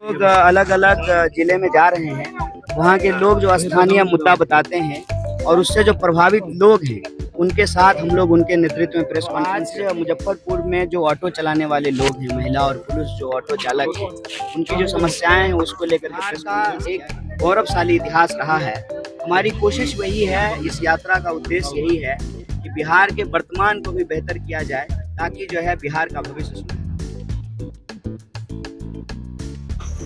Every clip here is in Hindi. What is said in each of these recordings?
लोग अलग अलग जिले में जा रहे हैं, वहाँ के लोग जो स्थानीय मुद्दा बताते हैं और उससे जो प्रभावित लोग हैं उनके साथ हम लोग उनके नेतृत्व में प्रेस कॉन्फ्रेंस। आज मुजफ्फरपुर में जो ऑटो चलाने वाले लोग हैं, महिला और पुरुष जो ऑटो चालक हैं, उनकी जो समस्याएं हैं उसको लेकर के प्रेस कॉन्फ्रेंस। एक गौरवशाली इतिहास रहा है। हमारी कोशिश वही है, इस यात्रा का उद्देश्य यही है कि बिहार के वर्तमान को भी बेहतर किया जाए ताकि जो है बिहार का भविष्य सुधरे।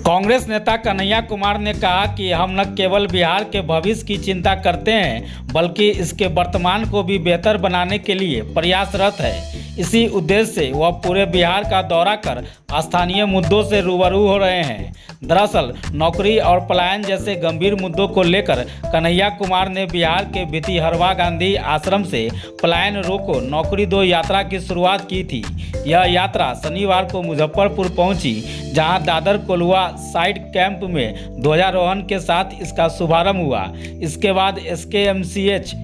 कांग्रेस नेता कन्हैया कुमार ने कहा कि हम न केवल बिहार के भविष्य की चिंता करते हैं बल्कि इसके वर्तमान को भी बेहतर बनाने के लिए प्रयासरत है। इसी उद्देश्य से वह पूरे बिहार का दौरा कर स्थानीय मुद्दों से रूबरू हो रहे हैं। दरअसल नौकरी और पलायन जैसे गंभीर मुद्दों को लेकर कन्हैया कुमार ने बिहार के भितिहरवा गांधी आश्रम से पलायन रोको नौकरी दो यात्रा की शुरुआत की थी। यह यात्रा शनिवार को मुजफ्फरपुर पहुंची, जहां दादर कोलुआ साइड कैंप में ध्वजारोहण के साथ इसका शुभारंभ हुआ। इसके बाद SKMCH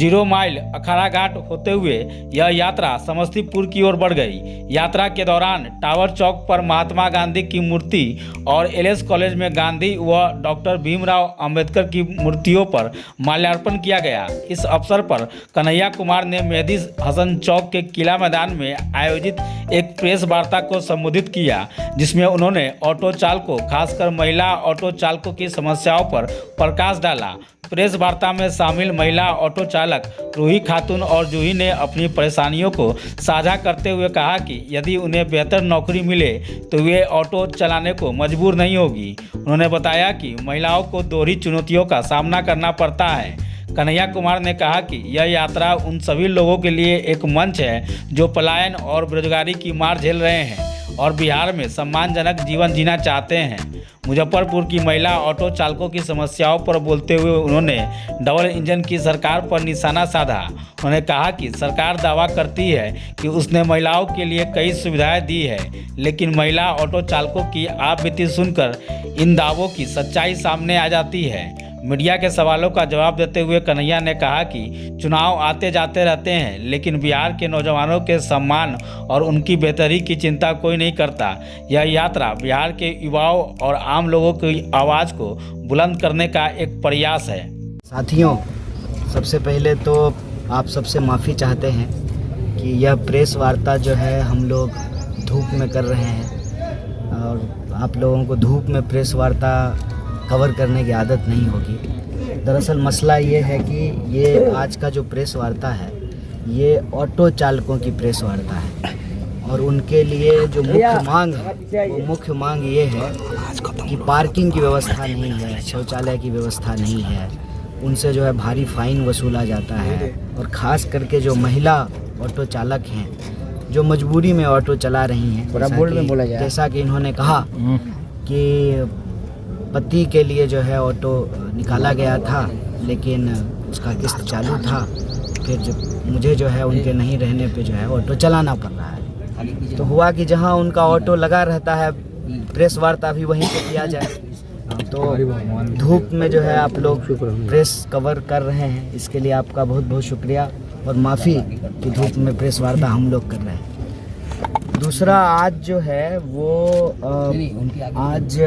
0 माइल अखाड़ा घाट होते हुए यह यात्रा समस्तीपुर की ओर बढ़ गई। यात्रा के दौरान टावर चौक पर महात्मा गांधी की मूर्ति और LS कॉलेज में गांधी व डॉक्टर भीमराव अंबेडकर की मूर्तियों पर माल्यार्पण किया गया। इस अवसर पर कन्हैया कुमार ने मेहदी हसन चौक के किला मैदान में आयोजित एक प्रेस वार्ता को संबोधित किया, जिसमें उन्होंने ऑटो चालकों, खासकर महिला ऑटो चालकों की समस्याओं पर प्रकाश डाला। प्रेस वार्ता में शामिल महिला ऑटो चालक रूही खातून और जूही ने अपनी परेशानियों को साझा करते हुए कहा कि यदि उन्हें बेहतर नौकरी मिले तो वे ऑटो चलाने को मजबूर नहीं होगी। उन्होंने बताया कि महिलाओं को दोहरी चुनौतियों का सामना करना पड़ता है। कन्हैया कुमार ने कहा कि यह यात्रा उन सभी लोगों के लिए एक मंच है जो पलायन और बेरोजगारी की मार झेल रहे हैं और बिहार में सम्मानजनक जीवन जीना चाहते हैं। मुजफ्फरपुर की महिला ऑटो चालकों की समस्याओं पर बोलते हुए उन्होंने डबल इंजन की सरकार पर निशाना साधा। उन्होंने कहा कि सरकार दावा करती है कि उसने महिलाओं के लिए कई सुविधाएं दी है, लेकिन महिला ऑटो चालकों की आप बीती सुनकर इन दावों की सच्चाई सामने आ जाती है। मीडिया के सवालों का जवाब देते हुए कन्हैया ने कहा कि चुनाव आते जाते रहते हैं, लेकिन बिहार के नौजवानों के सम्मान और उनकी बेहतरी की चिंता कोई नहीं करता। यह यात्रा बिहार के युवाओं और आम लोगों की आवाज़ को बुलंद करने का एक प्रयास है। साथियों, सबसे पहले तो आप सबसे माफ़ी चाहते हैं कि यह प्रेस वार्ता जो है हम लोग धूप में कर रहे हैं और आप लोगों को धूप में प्रेस वार्ता कवर करने की आदत नहीं होगी। दरअसल मसला ये है कि ये आज का जो प्रेस वार्ता है ये ऑटो चालकों की प्रेस वार्ता है और उनके लिए जो मुख्य मांग है वो मुख्य मांग ये है कि पार्किंग की व्यवस्था नहीं है, शौचालय की व्यवस्था नहीं है, उनसे जो है भारी फाइन वसूला जाता है। और ख़ास करके जो महिला ऑटो चालक हैं जो मजबूरी में ऑटो चला रही हैं, जैसा कि इन्होंने कहा कि पति के लिए जो है ऑटो निकाला गया था लेकिन उसका किस्त चालू था, फिर मुझे जो है उनके नहीं रहने पे जो है ऑटो चलाना पड़ रहा है। तो हुआ कि जहां उनका ऑटो लगा रहता है प्रेस वार्ता भी वहीं पे किया जाए। तो धूप में जो है आप लोग प्रेस कवर कर रहे हैं, इसके लिए आपका बहुत बहुत शुक्रिया और माफ़ी कि धूप में प्रेस वार्ता हम लोग कर रहे हैं। दूसरा, आज जो है वो आज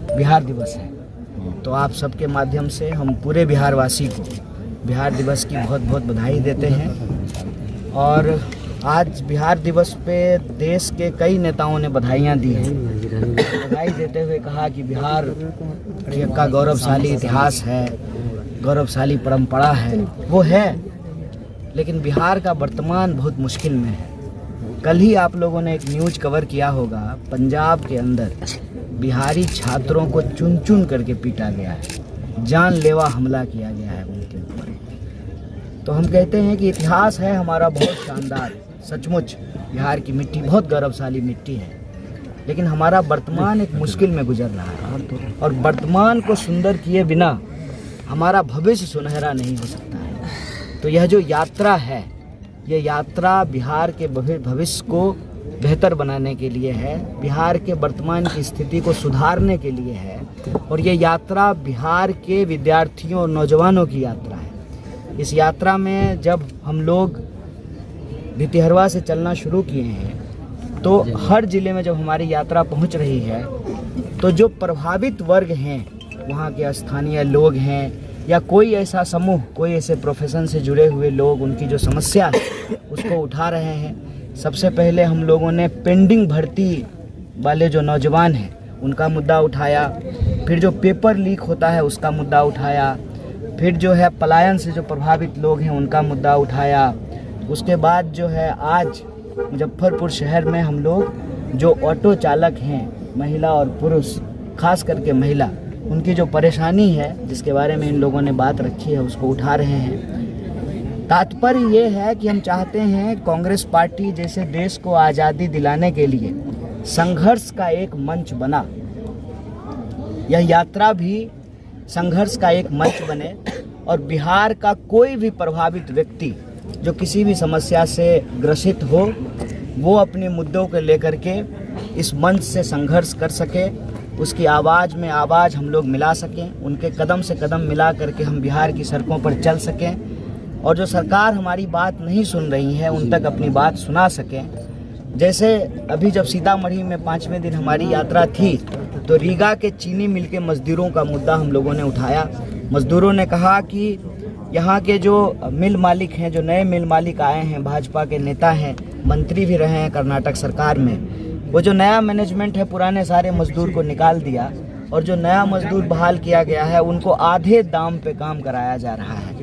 बिहार दिवस है, तो आप सबके माध्यम से हम पूरे बिहारवासी को बिहार दिवस की बहुत बहुत बधाई देते हैं। और आज बिहार दिवस पे देश के कई नेताओं ने बधाइयाँ दी हैं। बधाई देते हुए कहा कि बिहार का गौरवशाली इतिहास है, गौरवशाली परंपरा है, वो है, लेकिन बिहार का वर्तमान बहुत मुश्किल में है। कल ही आप लोगों ने एक न्यूज़ कवर किया होगा, पंजाब के अंदर बिहारी छात्रों को चुन चुन करके पीटा गया है, जानलेवा हमला किया गया है उनके ऊपर। तो हम कहते हैं कि इतिहास है हमारा बहुत शानदार, सचमुच बिहार की मिट्टी बहुत गौरवशाली मिट्टी है, लेकिन हमारा वर्तमान एक मुश्किल में गुजर रहा है और वर्तमान को सुंदर किए बिना हमारा भविष्य सुनहरा नहीं हो सकता है। तो यह जो यात्रा है, यह यात्रा बिहार के भविष्य को बेहतर बनाने के लिए है, बिहार के वर्तमान की स्थिति को सुधारने के लिए है और ये यात्रा बिहार के विद्यार्थियों और नौजवानों की यात्रा है। इस यात्रा में जब हम लोग भितिहरवा से चलना शुरू किए हैं तो हर ज़िले में जब हमारी यात्रा पहुंच रही है तो जो प्रभावित वर्ग हैं, वहाँ के स्थानीय लोग हैं या कोई ऐसा समूह, कोई ऐसे प्रोफेशन से जुड़े हुए लोग, उनकी जो समस्या है उसको उठा रहे हैं। सबसे पहले हम लोगों ने पेंडिंग भर्ती वाले जो नौजवान हैं उनका मुद्दा उठाया, फिर जो पेपर लीक होता है उसका मुद्दा उठाया, फिर जो है पलायन से जो प्रभावित लोग हैं उनका मुद्दा उठाया। उसके बाद जो है आज मुजफ्फरपुर शहर में हम लोग जो ऑटो चालक हैं, महिला और पुरुष, खास करके महिला, उनकी जो परेशानी है जिसके बारे में इन लोगों ने बात रखी है उसको उठा रहे हैं। तात्पर्य ये है कि हम चाहते हैं कांग्रेस पार्टी जैसे देश को आज़ादी दिलाने के लिए संघर्ष का एक मंच बना, यह यात्रा भी संघर्ष का एक मंच बने और बिहार का कोई भी प्रभावित व्यक्ति जो किसी भी समस्या से ग्रसित हो वो अपने मुद्दों को लेकर के इस मंच से संघर्ष कर सके, उसकी आवाज़ में आवाज़ हम लोग मिला सकें, उनके कदम से कदम मिला करके हम बिहार की सड़कों पर चल सकें और जो सरकार हमारी बात नहीं सुन रही है उन तक अपनी बात सुना सकें। जैसे अभी जब सीतामढ़ी में 5वें दिन हमारी यात्रा थी तो रीगा के चीनी मिल के मजदूरों का मुद्दा हम लोगों ने उठाया। मजदूरों ने कहा कि यहाँ के जो मिल मालिक हैं, जो नए मिल मालिक आए हैं, भाजपा के नेता हैं, मंत्री भी रहे हैं कर्नाटक सरकार में, वो जो नया मैनेजमेंट है पुराने सारे मजदूर को निकाल दिया और जो नया मजदूर बहाल किया गया है उनको आधे दाम पे काम कराया जा रहा है।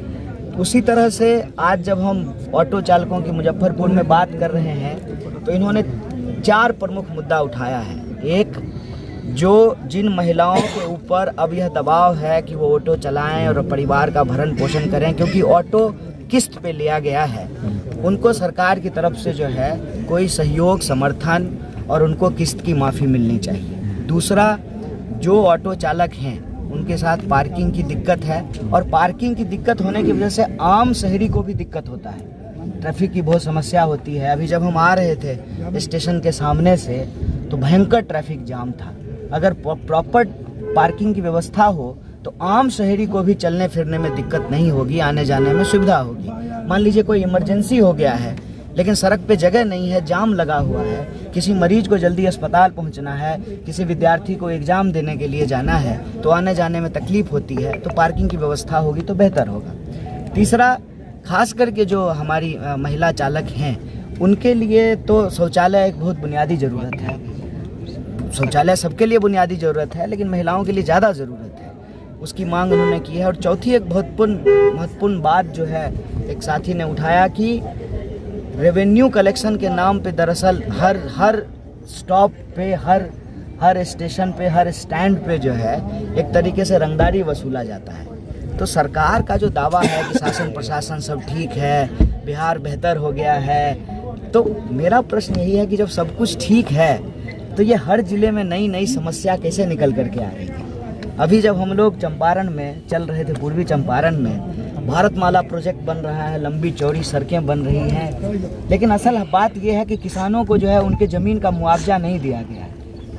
उसी तरह से आज जब हम ऑटो चालकों की मुजफ्फरपुर में बात कर रहे हैं तो इन्होंने 4 प्रमुख मुद्दा उठाया है। एक, जो जिन महिलाओं के ऊपर अब यह दबाव है कि वो ऑटो चलाएं और परिवार का भरण पोषण करें क्योंकि ऑटो किस्त पे लिया गया है, उनको सरकार की तरफ से जो है कोई सहयोग, समर्थन और उनको किस्त की माफ़ी मिलनी चाहिए। दूसरा, जो ऑटो चालक हैं उनके साथ पार्किंग की दिक्कत है और पार्किंग की दिक्कत होने की वजह से आम शहरी को भी दिक्कत होता है, ट्रैफिक की बहुत समस्या होती है। अभी जब हम आ रहे थे स्टेशन के सामने से तो भयंकर ट्रैफिक जाम था। अगर प्रॉपर पार्किंग की व्यवस्था हो तो आम शहरी को भी चलने फिरने में दिक्कत नहीं होगी, आने जाने में सुविधा होगी। मान लीजिए कोई इमरजेंसी हो गया है लेकिन सड़क पे जगह नहीं है, जाम लगा हुआ है, किसी मरीज को जल्दी अस्पताल पहुंचना है, किसी विद्यार्थी को एग्ज़ाम देने के लिए जाना है तो आने जाने में तकलीफ होती है, तो पार्किंग की व्यवस्था होगी तो बेहतर होगा। तीसरा, खास करके जो हमारी महिला चालक हैं उनके लिए तो शौचालय एक बहुत बुनियादी ज़रूरत है। शौचालय सबके लिए बुनियादी ज़रूरत है लेकिन महिलाओं के लिए ज़्यादा ज़रूरत है, उसकी मांग उन्होंने की है। और चौथी एक बहुत महत्वपूर्ण बात जो है एक साथी ने उठाया कि रेवेन्यू कलेक्शन के नाम पे दरअसल हर स्टॉप पे, हर स्टेशन पे, हर स्टैंड पे जो है एक तरीके से रंगदारी वसूला जाता है। तो सरकार का जो दावा है कि शासन प्रशासन सब ठीक है, बिहार बेहतर हो गया है, तो मेरा प्रश्न यही है कि जब सब कुछ ठीक है तो ये हर ज़िले में नई नई समस्या कैसे निकल करके आ रही है। अभी जब हम लोग चंपारण में चल रहे थे, पूर्वी चंपारण में भारतमाला प्रोजेक्ट बन रहा है, लंबी चौड़ी सड़कें बन रही हैं, लेकिन असल बात यह है कि किसानों को जो है उनके ज़मीन का मुआवजा नहीं दिया गया है।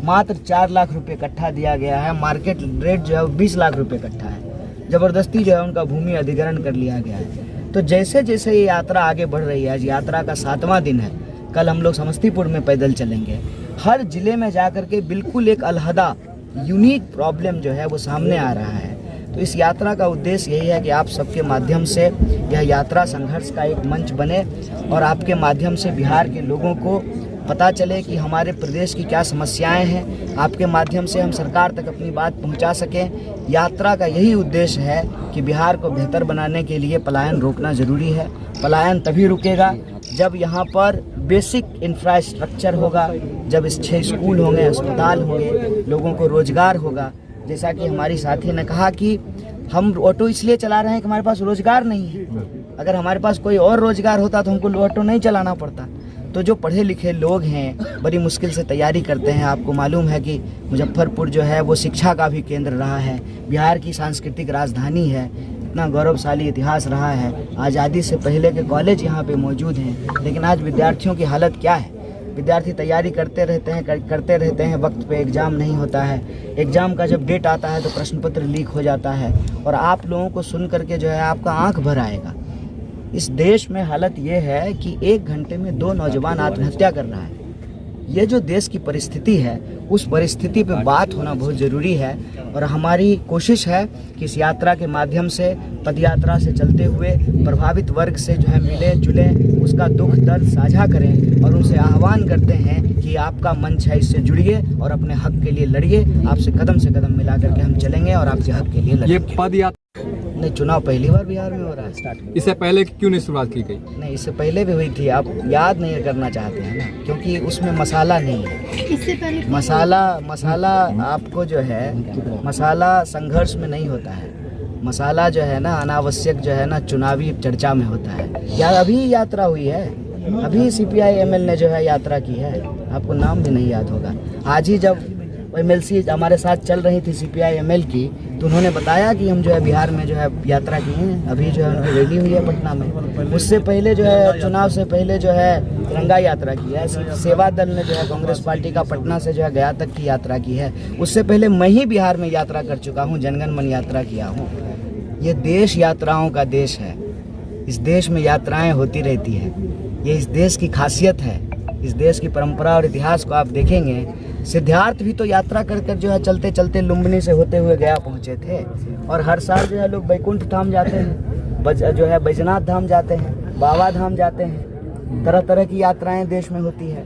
मात्र 4 लाख रुपए कट्ठा दिया गया है, मार्केट रेट जो है 20 लाख रुपए कट्ठा है। ज़बरदस्ती जो है उनका भूमि अधिग्रहण कर लिया गया है। तो जैसे जैसे ये यात्रा आगे बढ़ रही है, आज यात्रा का 7वां दिन है, कल हम लोग समस्तीपुर में पैदल चलेंगे। हर ज़िले में जाकर के बिल्कुल एक अलहदा यूनिक प्रॉब्लम जो है वो सामने आ रहा है। तो इस यात्रा का उद्देश्य यही है कि आप सबके माध्यम से यह यात्रा संघर्ष का एक मंच बने और आपके माध्यम से बिहार के लोगों को पता चले कि हमारे प्रदेश की क्या समस्याएं हैं, आपके माध्यम से हम सरकार तक अपनी बात पहुंचा सकें। यात्रा का यही उद्देश्य है कि बिहार को बेहतर बनाने के लिए पलायन रोकना ज़रूरी है। पलायन तभी रुकेगा जब यहाँ पर बेसिक इंफ्रास्ट्रक्चर होगा, जब 6 स्कूल होंगे, अस्पताल होंगे, लोगों को रोज़गार होगा। जैसा कि हमारी साथी ने कहा कि हम ऑटो इसलिए चला रहे हैं कि हमारे पास रोज़गार नहीं है। अगर हमारे पास कोई और रोज़गार होता तो हमको ऑटो नहीं चलाना पड़ता। तो जो पढ़े लिखे लोग हैं बड़ी मुश्किल से तैयारी करते हैं। आपको मालूम है कि मुजफ्फरपुर जो है वो शिक्षा का भी केंद्र रहा है, बिहार की सांस्कृतिक राजधानी है, इतना गौरवशाली इतिहास रहा है। आज़ादी से पहले के कॉलेज यहाँ पे मौजूद हैं, लेकिन आज विद्यार्थियों की हालत क्या है? विद्यार्थी तैयारी करते रहते हैं, वक्त पे एग्ज़ाम नहीं होता है। एग्ज़ाम का जब डेट आता है तो प्रश्न पत्र लीक हो जाता है और आप लोगों को सुन करके जो है आपका आंख भर आएगा। इस देश में हालत ये है कि 1 घंटे में 2 नौजवान आत्महत्या कर रहा है। ये जो देश की परिस्थिति है उस परिस्थिति पे बात होना बहुत ज़रूरी है। और हमारी कोशिश है कि इस यात्रा के माध्यम से, पद यात्रा से चलते हुए प्रभावित वर्ग से जो है मिले जुले, उसका दुख दर्द साझा करें और उनसे आह्वान करते हैं कि आपका मंच है, इससे जुड़िए और अपने हक के लिए लड़िए। आपसे कदम से कदम मिला करके हम चलेंगे और आपके हक के लिए लड़ेंगे। ये पद यात्रा नहीं, चुनाव पहली बार बिहार में हो रहा है स्टार्ट। इससे पहले क्यों नहीं शुरुआत की गई? नहीं, इससे पहले भी हुई थी, आप याद नहीं करना चाहते हैं ना, क्योंकि उसमें मसाला नहीं है। इससे पहले मसाला आपको जो है, मसाला संघर्ष में नहीं होता है। मसाला जो है ना अनावश्यक जो है ना चुनावी चर्चा में होता है। यार अभी यात्रा हुई है, अभी CPI ML ने जो है यात्रा की है, आपको नाम भी नहीं याद होगा। आज ही जब MLC हमारे साथ चल रही थी CPI ML की, तो उन्होंने बताया कि हम जो है बिहार में जो है यात्रा की हैं। अभी जो है उनकी रैली हुई है पटना में। उससे पहले जो है चुनाव से पहले जो है तिरंगा यात्रा की है। सेवा दल ने जो है कांग्रेस पार्टी का पटना से जो है गया तक की यात्रा की है। उससे पहले मैं ही बिहार में यात्रा कर चुका हूँ, जनगण मन यात्रा किया हूँ। ये देश यात्राओं का देश है, इस देश में यात्राएं होती रहती है। ये इस देश की खासियत है, इस देश की परंपरा और इतिहास को आप देखेंगे। सिद्धार्थ भी तो यात्रा कर कर जो है चलते चलते लुम्बिनी से होते हुए गया पहुँचे थे। और हर साल जो है लोग बैकुंठ धाम जाते हैं, जो है बैजनाथ धाम जाते हैं, बाबा धाम जाते हैं। तरह तरह की यात्राएं देश में होती है।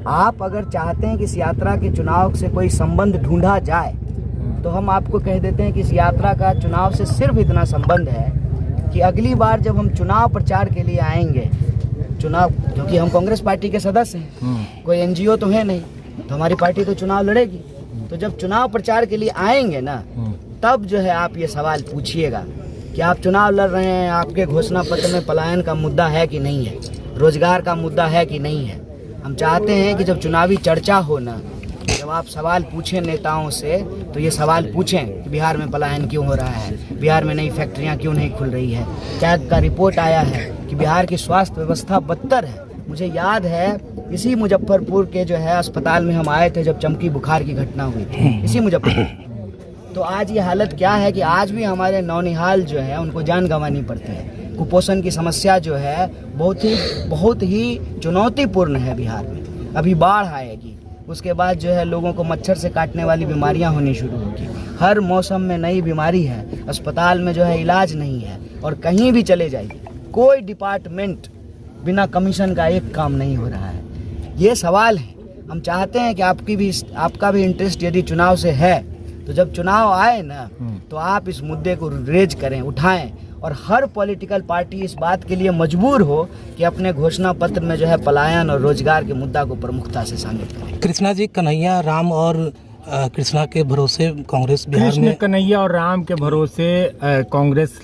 आप अगर चाहते हैं कि इस यात्रा के चुनाव से कोई संबंध ढूंढा जाए, तो हम आपको कह देते हैं कि इस यात्रा का चुनाव से सिर्फ इतना संबंध है कि अगली बार जब हम चुनाव प्रचार के लिए आएंगे, चुनाव, क्योंकि हम कांग्रेस पार्टी के सदस्य हैं, कोई NGO तो है नहीं, तो हमारी पार्टी तो चुनाव लड़ेगी। तो जब चुनाव प्रचार के लिए आएंगे ना, तब जो है आप ये सवाल पूछिएगा कि आप चुनाव लड़ रहे हैं, आपके घोषणा पत्र में पलायन का मुद्दा है कि नहीं है, रोजगार का मुद्दा है कि नहीं है। हम चाहते हैं कि जब चुनावी चर्चा हो ना, जब आप सवाल पूछें नेताओं से, तो ये सवाल पूछें कि बिहार में पलायन क्यों हो रहा है, बिहार में नई फैक्ट्रियां क्यों नहीं खुल रही है, क्या का रिपोर्ट आया है कि बिहार की स्वास्थ्य व्यवस्था बदतर है। मुझे याद है इसी मुजफ्फरपुर के जो है अस्पताल में हम आए थे जब चमकी बुखार की घटना हुई थी, इसी मुजफ्फरपुर। तो आज ये हालत क्या है कि आज भी हमारे नौनिहाल जो है उनको जान गंवानी पड़ती है। कुपोषण की समस्या जो है बहुत ही चुनौतीपूर्ण है बिहार में। अभी बाढ़ आएगी, उसके बाद जो है लोगों को मच्छर से काटने वाली बीमारियां होनी शुरू होगी। हर मौसम में नई बीमारी है, अस्पताल में जो है इलाज नहीं है। और कहीं भी चले जाइए, कोई डिपार्टमेंट बिना कमीशन का एक काम नहीं हो रहा है। ये सवाल है। हम चाहते हैं कि आपका भी इंटरेस्ट यदि चुनाव से है, तो जब चुनाव आए ना, तो आप इस मुद्दे को रेज करें, उठाएं। और हर पॉलिटिकल पार्टी इस बात के लिए मजबूर हो कि अपने घोषणा पत्र में जो है पलायन और रोजगार के मुद्दा को प्रमुखता से शामिल करें। कृष्णा जी, कन्हैया, राम और कृष्णा के भरोसे कांग्रेस बिहार कृष्ण में, कन्हैया और राम के भरोसे कांग्रेस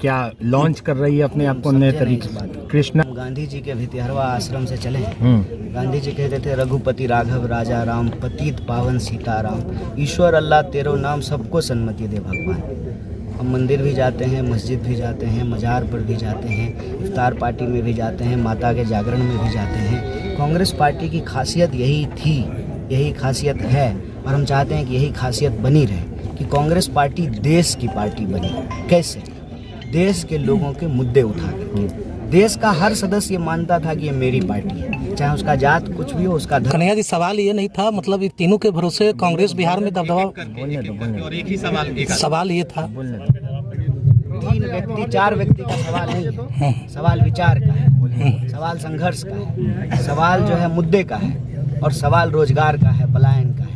क्या लॉन्च कर रही है अपने आप को नए तरीके से? कृष्णा गांधी जी के भितिहरवा आश्रम से चले हैं। गांधी जी कहते थे, रघुपति राघव राजा राम, पतित पावन सीताराम, ईश्वर अल्लाह तेरो नाम, सबको सन्मति दे भगवान। हम मंदिर भी जाते हैं, मस्जिद भी जाते हैं, मज़ार पर भी जाते हैं, इफ्तार पार्टी में भी जाते हैं, माता के जागरण में भी जाते हैं। कांग्रेस पार्टी की खासियत यही थी, यही खासियत है, और हम चाहते हैं कि यही खासियत बनी रहे कि कांग्रेस पार्टी देश की पार्टी बनी। कैसे? देश के लोगों के मुद्दे उठा करके। देश का हर सदस्य ये मानता था कि ये मेरी पार्टी है, चाहे उसका जात कुछ भी हो, उसका धर्म। कन्हैया जी, सवाल ये नहीं था, मतलब ये तीनों के भरोसे कांग्रेस बिहार में दबदबा, सवाल ये था, 3 व्यक्ति 4 व्यक्ति का सवाल नहीं है, सवाल विचार का है, सवाल संघर्ष का है, सवाल जो है मुद्दे का है, और सवाल रोजगार का है, पलायन का है।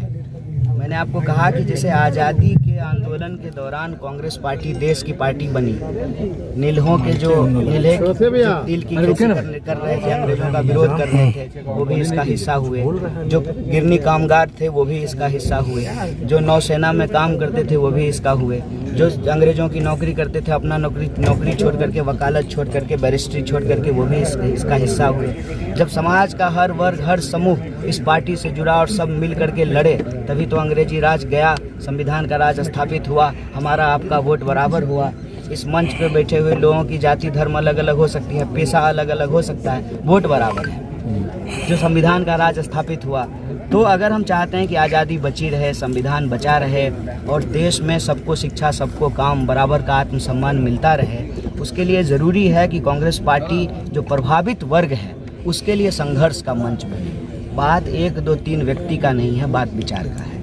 मैंने आपको कहा कि जैसे आज़ादी के आंदोलन के दौरान कांग्रेस पार्टी देश की पार्टी बनी, नीलहों के जो नीले दिल की खेती कर रहे थे, अंग्रेजों का विरोध कर रहे थे, वो भी इसका हिस्सा हुए। जो गिरनी कामगार थे वो भी इसका हिस्सा हुए। जो नौसेना में काम करते थे वो भी इसका हुए। जो अंग्रेजों की नौकरी करते थे, अपना नौकरी छोड़ करके, वकालत छोड़ करके, बैरिस्ट्री छोड़ करके, वो भी इसका हिस्सा हुए। जब समाज का हर वर्ग, हर समूह इस पार्टी से जुड़ा और सब मिल करके लड़े, तभी तो अंग्रेजी राज गया, संविधान का राज स्थापित हुआ, हमारा आपका वोट बराबर हुआ। इस मंच पे बैठे हुए लोगों की जाति धर्म अलग अलग हो सकती है, पेशा अलग अलग हो सकता है, वोट बराबर है। जो संविधान का राज स्थापित हुआ, तो अगर हम चाहते हैं कि आज़ादी बची रहे, संविधान बचा रहे और देश में सबको शिक्षा, सबको काम, बराबर का आत्मसम्मान मिलता रहे, उसके लिए ज़रूरी है कि कांग्रेस पार्टी जो प्रभावित वर्ग है उसके लिए संघर्ष का मंच बने। बात 1 2 3 व्यक्ति का नहीं है, बात विचार का है।